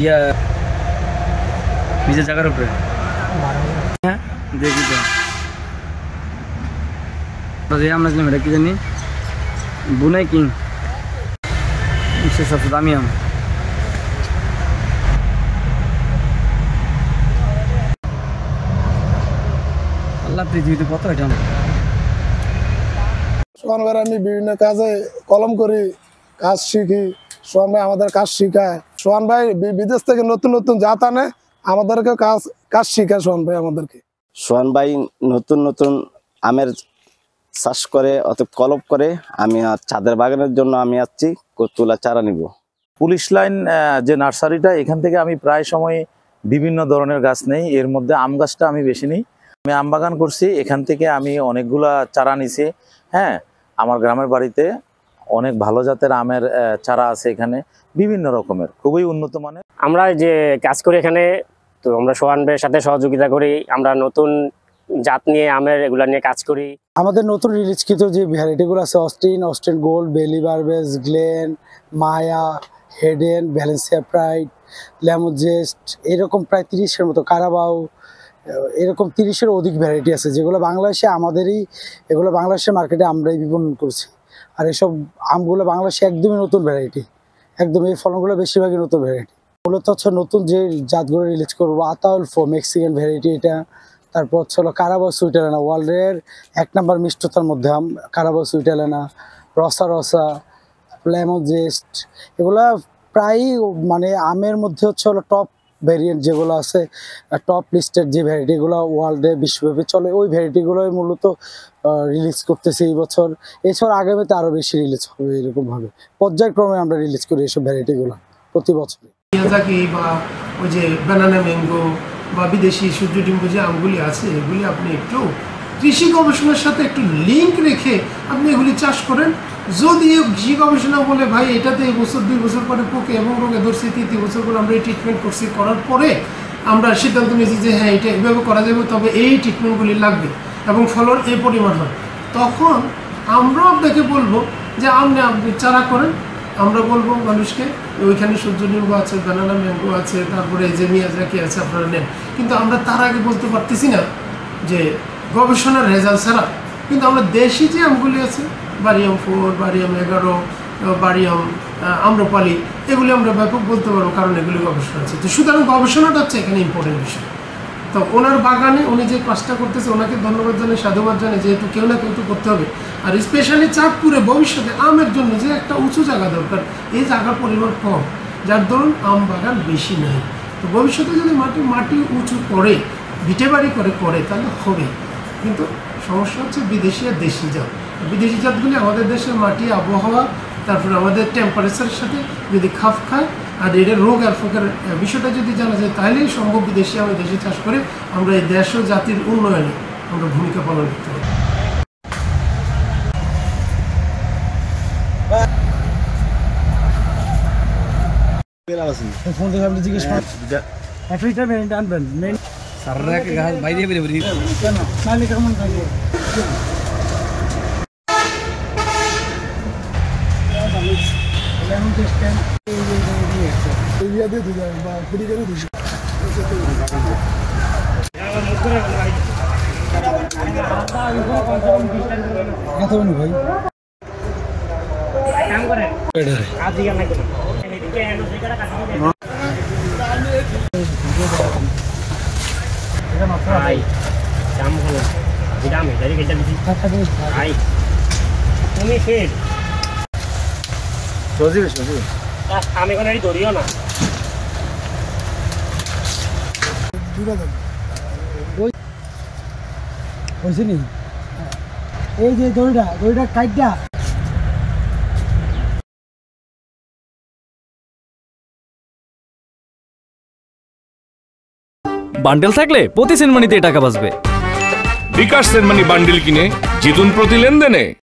ইয়া নিজের জায়গার উপরে হ্যাঁ দেখি তো আমরা এটা কি জানি বুনাই কিং সবচেয়ে দামি আম। আল্লাহ পৃথিবীতে কত এটা সোহান ভাই আমি বিভিন্ন কাজে কলম করি, কাজ শিখি। সোহান ভাই আমাদের কাজ শিখায়। সোহান ভাই বিদেশ থেকে নতুন নতুন জাত আনে, আমাদেরকে কাজ শিখায় সোহান ভাই আমাদেরকে। সোহান ভাই নতুন নতুন আমের চাষ করে, অত কলম করে। আমি ছাদের বাগানের জন্য আমি আসছি তুলা চারা নিব। পুলিশ লাইন যে নার্সারিটা, এখান থেকে আমি প্রায় সময় বিভিন্ন ধরনের গাছ নেই। এর মধ্যে আম গাছটা আমি বেশি নিই। আমি আম বাগান করছি, এখান থেকে আমি অনেকগুলা চারা নিছি। হ্যাঁ, আমার গ্রামের বাড়িতে অনেক ভালো জাতের আমের চারা আছে, এখানে বিভিন্ন রকমের খুবই উন্নত মানের। আমরা যে কাজ করি এখানে, তো আমরা সোহান ভাইয়ের সাথে সহযোগিতা করি। আমরা নতুন জাত নিয়ে আমের এগুলা নিয়ে কাজ করি। আমাদের নতুন রিলিজকৃত যে ভ্যারাইটিগুলো আছে অস্টিন গোল্ড, বেলি বারবেস, গ্লেন, মায়া, হেডেন, ভ্যালেন্সিয়া প্রাইড, লেমোজেস্ট, এরকম প্রায় 30-এর মতো, কারাবাও, এরকম 30-এর অধিক ভ্যারাইটি আছে যেগুলো বাংলাদেশে এগুলো বাংলাদেশের মার্কেটে আমরাই বিপণন করছি। আর এসব আমগুলো বাংলাদেশে একদমই নতুন ভ্যারাইটি, একদম এই ফলনগুলো বেশিরভাগই নতুন ভ্যারাইটি। মূলত হচ্ছে নতুন যে জাতগুলো রিলিজ করবো, আতাউলফো মেক্সিকান ভ্যারাইটি এটা, তারপর হচ্ছে হলো কারাবাও সুইটালেনা, ওয়ার্ল্ডের 1 নম্বর মিষ্টতার মধ্যে আম কারাবাও সুইটালেনা, রসা, লেমোজেস্ট, এগুলা প্রায় মানে আমের মধ্যে হচ্ছে হলো টপ ভ্যারিয়েন্ট যেগুলো আছে, টপ লিস্টের যে ভ্যারাইটিগুলো ওয়ার্ল্ডে বিশ্বব্যাপী চলে, ওই ভ্যারাইটিগুলোই মূলত রিলিজ করতেছি এই বছর। এছাড়া আগামীতে আরও বেশি রিলিজ হবে। এরকমভাবে পর্যায়ক্রমে আমরা রিলিজ করি এইসব ভ্যারাইটিগুলো প্রতি বছর। মিয়াজাকি বা ওই যে ব্যানানা ম্যাঙ্গো বা বিদেশি সূর্যডিম্ব যে আমগুলি আছে, এগুলি আপনি একটু কৃষি গবেষণার সাথে একটু লিঙ্ক রেখে আপনি এগুলি চাষ করেন। যদি কৃষি গবেষণা বলে ভাই এটাতে এই বছর 2 বছর পরে পোকে এবং রোগে ধরছে, 3 বছর পরে আমরা এই ট্রিটমেন্ট করছি, করার পরে আমরা সিদ্ধান্ত নিয়েছি যে হ্যাঁ এটা এভাবে করা যাবে, তবে এই ট্রিটমেন্টগুলি লাগবে এবং ফলন এই পরিমাণ হয়, তখন আমরাও আপনাকে বলবো যে আপনি চারা করেন। আমরা বলবো মানুষকে ওইখানে সূর্যডিম্ব আছে, ব্যানানা ম্যাঙ্গো আছে, তারপরে এই যে মিয়াজাকি আছে, আপনারা নেন। কিন্তু আমরা তার আগে বলতে পারতেছি না যে গবেষণার রেজাল্ট ছাড়া। কিন্তু আমরা দেশি যে আমগুলি আছে, বারিয়াম 4, বারিয়াম 11, বারিয়াম আম্রপালি, এগুলি আমরা ব্যাপক বলতে পারবো, কারণ এগুলি গবেষণা আছে। তো সুতরাং গবেষণাটা হচ্ছে এখানে ইম্পর্টেন্ট বিষয়। তো ওনার বাগানে উনি যে কাজটা করতেছে, ওনাকে ধন্যবাদ জানাই, সাধুবাদ জানাই, যেহেতু কেউ না কেউ তো করতে হবে। আর স্পেশালি চাঁদপুরে ভবিষ্যতে আমের জন্য যে একটা উঁচু জায়গা দরকার, এই জায়গার পরিমাণ কম, যার ধরুন আম বাগান বেশি নেই। তো ভবিষ্যতে যদি মাটি উঁচু করে ভিটে বাড়ি করে তাহলে হবে। কিন্তু সমস্যা হচ্ছে বিদেশি আর দেশি জাত। বিদেশি জাতগুলি আমাদের দেশের মাটি, আবহাওয়া, তারপরে আমাদের টেম্পারেচারের সাথে যদি খাপ খায়, আর এর রোগ আর ফোকের বিষয়টা যদি জানা যায়, তাহলেই সম্ভব বিদেশি আমি দেশে চাষ করে আমরা এই দেশ ও জাতির উন্নয়নে আমরা ভূমিকা পালন করতে পারি। আমি কোনো ধরিও না। এই যে দড়িটা কাইটটা বান্ডেল থাকলে প্রতি সেনমানিতে টাকা বাঁচবে। বিকাশ সেনমানি বান্ডিল কিনে জিতুন প্রতি লেনদেনে।